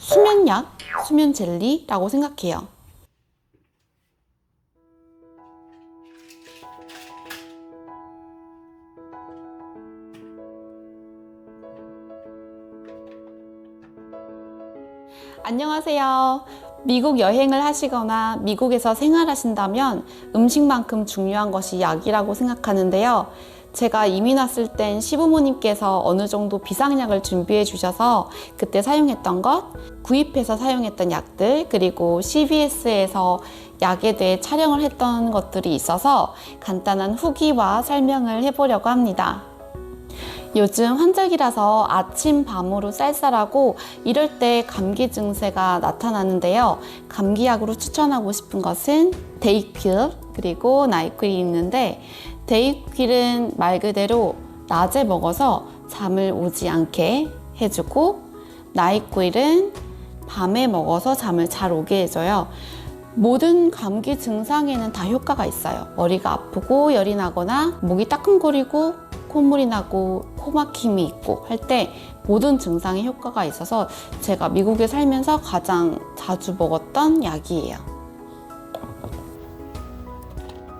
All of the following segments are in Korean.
수면약, 수면 젤리라고 생각해요. 안녕하세요. 미국 여행을 하시거나 미국에서 생활하신다면 음식만큼 중요한 것이 약이라고 생각하는데요. 제가 이민 왔을 땐 시부모님께서 어느 정도 비상약을 준비해 주셔서 그때 사용했던 것, 구입해서 사용했던 약들, 그리고 CVS에서 약에 대해 촬영을 했던 것들이 있어서 간단한 후기와 설명을 해보려고 합니다. 요즘 환절기라서 아침 밤으로 쌀쌀하고 이럴 때 감기 증세가 나타나는데요. 감기약으로 추천하고 싶은 것은 데이퀼 그리고 나이퀼이 있는데, 데이퀼은 말 그대로 낮에 먹어서 잠을 오지 않게 해주고, 나이퀼은 밤에 먹어서 잠을 잘 오게 해줘요. 모든 감기 증상에는 다 효과가 있어요. 머리가 아프고 열이 나거나 목이 따끔거리고 콧물이 나고 코막힘이 있고 할 때 모든 증상에 효과가 있어서 제가 미국에 살면서 가장 자주 먹었던 약이에요.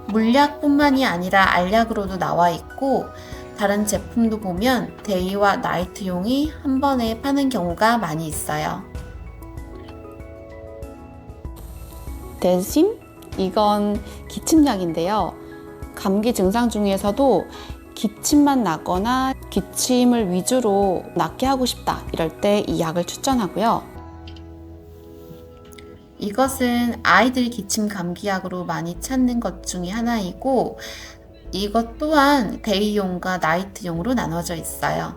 물약뿐만이 아니라 알약으로도 나와 있고, 다른 제품도 보면 데이와 나이트용이 한 번에 파는 경우가 많이 있어요. 덴심? 이건 기침약인데요. 감기 증상 중에서도 기침만 나거나 기침을 위주로 낫게 하고 싶다 이럴 때 이 약을 추천하고요. 이것은 아이들 기침 감기약으로 많이 찾는 것 중에 하나이고, 이것 또한 데이용과 나이트용으로 나눠져 있어요.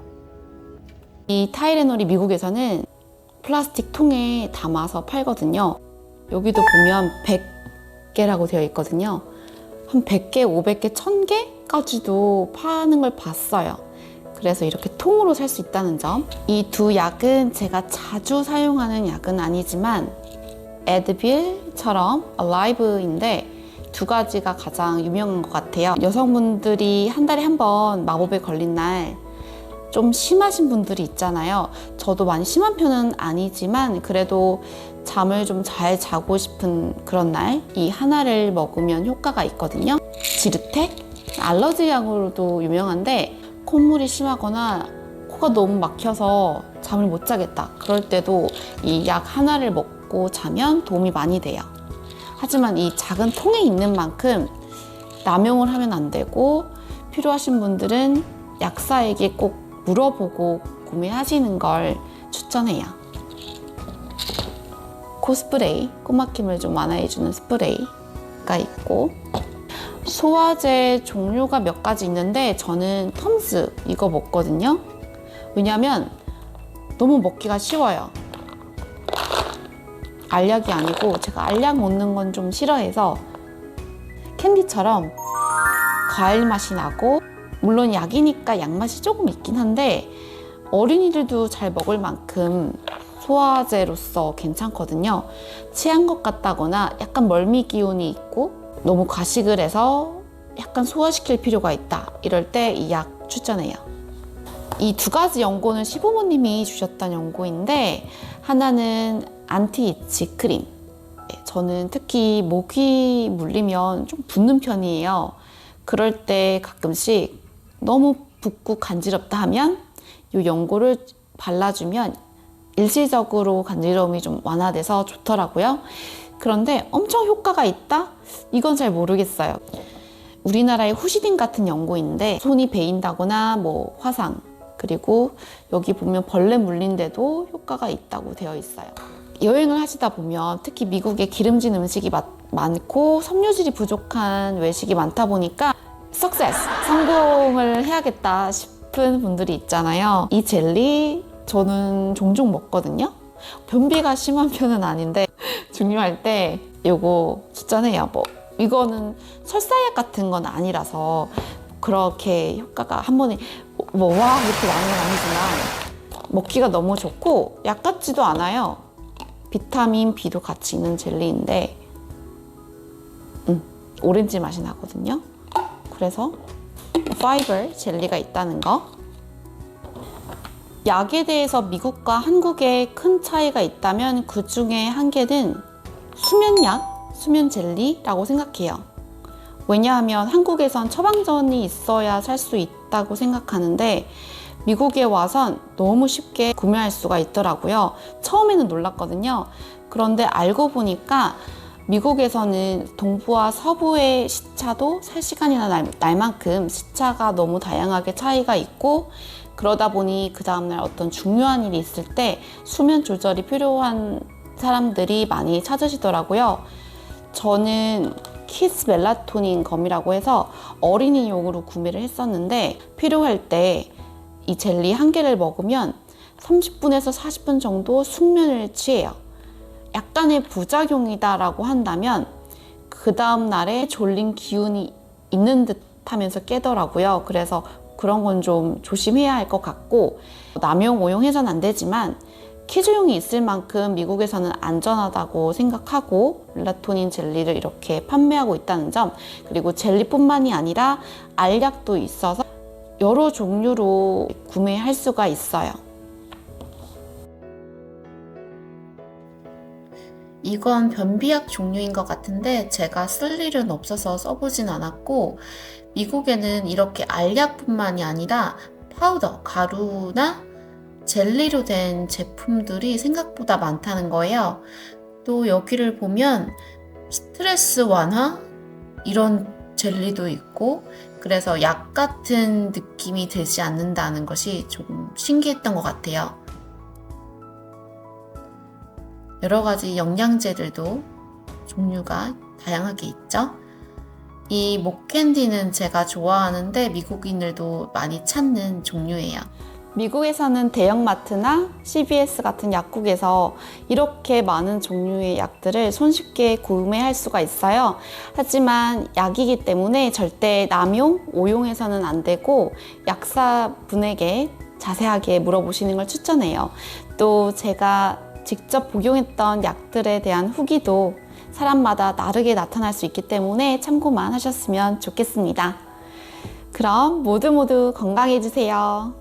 이 타이레놀이 미국에서는 플라스틱 통에 담아서 팔거든요. 여기도 보면 100개라고 되어 있거든요. 한 100개, 500개, 1000개까지도 파는 걸 봤어요. 그래서 이렇게 통으로 살 수 있다는 점. 이 두 약은 제가 자주 사용하는 약은 아니지만 에드빌처럼 Alive인데 두 가지가 가장 유명한 것 같아요. 여성분들이 한 달에 한 번 마법에 걸린 날 좀 심하신 분들이 있잖아요. 저도 많이 심한 편은 아니지만 그래도 잠을 좀 잘 자고 싶은 그런 날 이 하나를 먹으면 효과가 있거든요. 지르텍? 알러지 약으로도 유명한데, 콧물이 심하거나 코가 너무 막혀서 잠을 못 자겠다 그럴 때도 이 약 하나를 먹고 자면 도움이 많이 돼요. 하지만 이 작은 통에 있는 만큼 남용을 하면 안 되고, 필요하신 분들은 약사에게 꼭 물어보고 구매하시는 걸 추천해요. 코스프레이, 코막힘을 좀 완화해주는 스프레이가 있고, 소화제 종류가 몇 가지 있는데 저는 텀스 이거 먹거든요. 왜냐면 너무 먹기가 쉬워요. 알약이 아니고 제가 알약 먹는 건 좀 싫어해서 캔디처럼 과일 맛이 나고, 물론 약이니까 약 맛이 조금 있긴 한데 어린이들도 잘 먹을 만큼 소화제로서 괜찮거든요. 체한 것 같다거나 약간 멀미 기운이 있고 너무 과식을 해서 약간 소화시킬 필요가 있다 이럴 때 이 약 추천해요. 이 두 가지 연고는 시부모님이 주셨던 연고인데, 하나는 안티이치 크림. 저는 특히 모기 물리면 좀 붓는 편이에요. 그럴 때 가끔씩 너무 붓고 간지럽다 하면 이 연고를 발라주면 일시적으로 간지러움이 좀 완화돼서 좋더라고요. 그런데 엄청 효과가 있다? 이건 잘 모르겠어요. 우리나라의 후시딘 같은 연고인데 손이 베인다거나 뭐 화상, 그리고 여기 보면 벌레 물린데도 효과가 있다고 되어 있어요. 여행을 하시다 보면 특히 미국에 기름진 음식이 많고 섬유질이 부족한 외식이 많다 보니까 석세스, 성공을 해야겠다 싶은 분들이 있잖아요. 이 젤리 저는 종종 먹거든요. 변비가 심한 편은 아닌데 중요할 때 이거 추천해요. 뭐 이거는 설사약 같은 건 아니라서 그렇게 효과가 한 번에 뭐 와 이렇게 많은 건 아니지만 먹기가 너무 좋고 약 같지도 않아요. 비타민 B도 같이 있는 젤리인데 오렌지 맛이 나거든요. 그래서 파이버 젤리가 있다는 거. 약에 대해서 미국과 한국에 큰 차이가 있다면 그 중에 한 개는 수면약, 수면젤리라고 생각해요. 왜냐하면 한국에선 처방전이 있어야 살 수 있다고 생각하는데 미국에 와선 너무 쉽게 구매할 수가 있더라고요. 처음에는 놀랐거든요. 그런데 알고 보니까 미국에서는 동부와 서부의 시차도 살 시간이나 날만큼 시차가 너무 다양하게 차이가 있고, 그러다 보니 그 다음날 어떤 중요한 일이 있을 때 수면 조절이 필요한 사람들이 많이 찾으시더라고요. 저는 키스 멜라토닌 검이라고 해서 어린이용으로 구매를 했었는데, 필요할 때 이 젤리 한 개를 먹으면 30분에서 40분 정도 숙면을 취해요. 약간의 부작용이다라고 한다면 그 다음 날에 졸린 기운이 있는 듯 하면서 깨더라고요. 그래서 그런 건 좀 조심해야 할 것 같고, 남용, 오용해서는 안 되지만 키즈용이 있을 만큼 미국에서는 안전하다고 생각하고 멜라토닌 젤리를 이렇게 판매하고 있다는 점, 그리고 젤리뿐만이 아니라 알약도 있어서 여러 종류로 구매할 수가 있어요. 이건 변비약 종류인 것 같은데 제가 쓸 일은 없어서 써보진 않았고, 미국에는 이렇게 알약뿐만이 아니라 파우더, 가루나 젤리로 된 제품들이 생각보다 많다는 거예요. 또 여기를 보면 스트레스 완화? 이런 젤리도 있고, 그래서 약 같은 느낌이 들지 않는다는 것이 조금 신기했던 것 같아요. 여러 가지 영양제들도 종류가 다양하게 있죠. 이 목캔디는 제가 좋아하는데 미국인들도 많이 찾는 종류예요. 미국에서는 대형마트나 CVS 같은 약국에서 이렇게 많은 종류의 약들을 손쉽게 구매할 수가 있어요. 하지만 약이기 때문에 절대 남용, 오용해서는 안 되고 약사분에게 자세하게 물어보시는 걸 추천해요. 또 제가 직접 복용했던 약들에 대한 후기도 사람마다 다르게 나타날 수 있기 때문에 참고만 하셨으면 좋겠습니다. 그럼 모두 건강해지세요.